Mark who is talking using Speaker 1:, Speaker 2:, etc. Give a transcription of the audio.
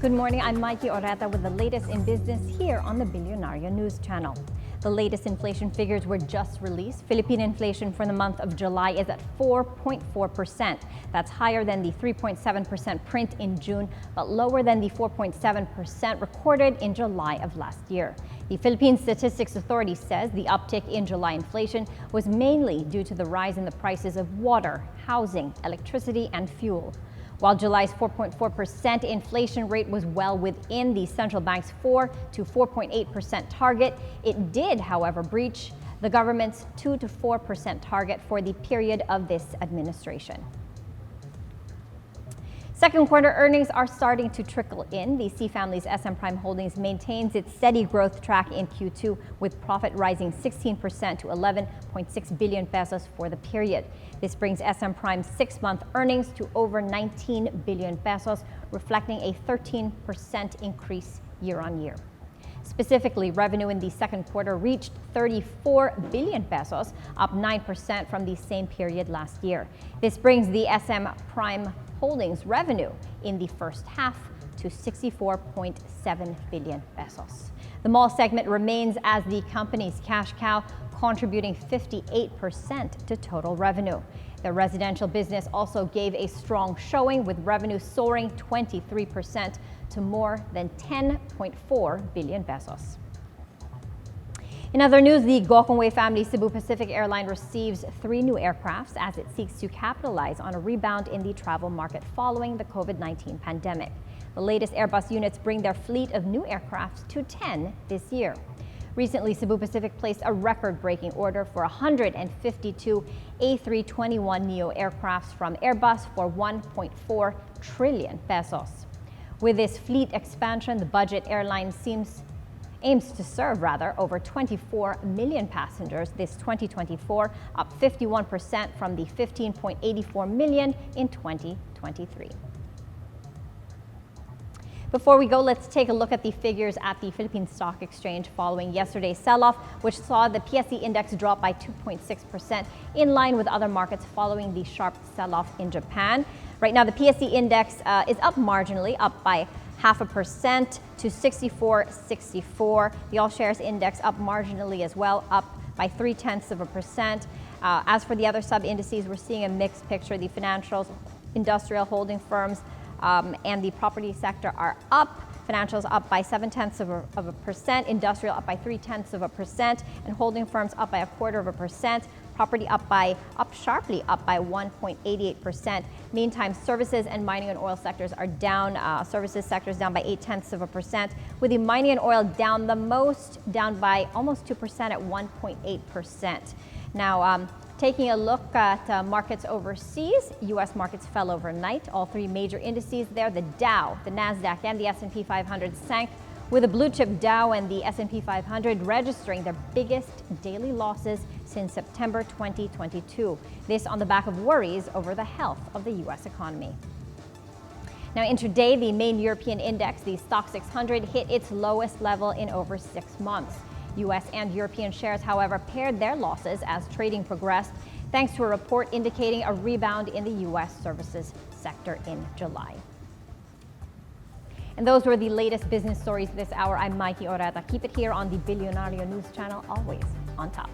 Speaker 1: Good morning, I'm Maiki Oreta with the latest in business here on the Bilyonaryo News Channel. The latest inflation figures were just released. Philippine inflation for the month of July is at 4.4%. That's higher than the 3.7% print in June, but lower than the 4.7% recorded in July of last year. The Philippine Statistics Authority says the uptick in July inflation was mainly due to the rise in the prices of water, housing, electricity, and fuel. While July's 4.4% inflation rate was well within the central bank's 4 to 4.8% target, it did, however, breach the government's 2 to 4% target for the period of this administration. Second quarter earnings are starting to trickle in. The C family's SM Prime Holdings maintains its steady growth track in Q2, with profit rising 16% to 11.6 billion pesos for the period. This brings SM Prime's 6-month earnings to over 19 billion pesos, reflecting a 13% increase year-on-year. Specifically, revenue in the second quarter reached 34 billion pesos, up 9% from the same period last year. This brings the SM Prime Holdings revenue in the first half to 64.7 billion pesos. The mall segment remains as the company's cash cow, contributing 58% to total revenue. The residential business also gave a strong showing, with revenue soaring 23% to more than 10.4 billion pesos. In other news, the Gokongwei family Cebu Pacific airline receives 3 new aircrafts as it seeks to capitalize on a rebound in the travel market following the COVID-19 pandemic. The latest Airbus units bring their fleet of new aircrafts to 10 this year. Recently, Cebu Pacific placed a record-breaking order for 152 A321neo aircrafts from Airbus for 1.4 trillion pesos. With this fleet expansion, the budget airline aims to serve over 24 million passengers this 2024, up 51% from the 15.84 million in 2023. Before we go, let's take a look at the figures at the Philippine Stock Exchange following yesterday's sell-off, which saw the PSE index drop by 2.6%, in line with other markets following the sharp sell-off in Japan. Right now, the PSE index is up marginally, up by 0.5% to 64.64. The All Shares Index up marginally as well, up by 0.3%. As for the other sub-indices, we're seeing a mixed picture. The financials, industrial holding firms, and the property sector are up. Financials up by 0.7%, industrial up by 0.3%, and holding firms up by 0.25%. Property up sharply, up by 1.88%. Meantime, services and mining and oil sectors are down. Services sectors down by 0.8%, with the mining and oil down the most, down by almost 2% at 1.8%. Now, taking a look at markets overseas, U.S. markets fell overnight. All 3 major indices there, the Dow, the Nasdaq, and the S&P 500 sank, with the blue chip Dow and the S&P 500 registering their biggest daily losses since September 2022. This on the back of worries over the health of the U.S. economy. Now, intraday, the main European index, the Stock 600, hit its lowest level in over 6 months. U.S. and European shares, however, pared their losses as trading progressed, thanks to a report indicating a rebound in the U.S. services sector in July. And those were the latest business stories this hour. I'm Maiki Oreta. Keep it here on the Bilyonaryo News Channel, always on top.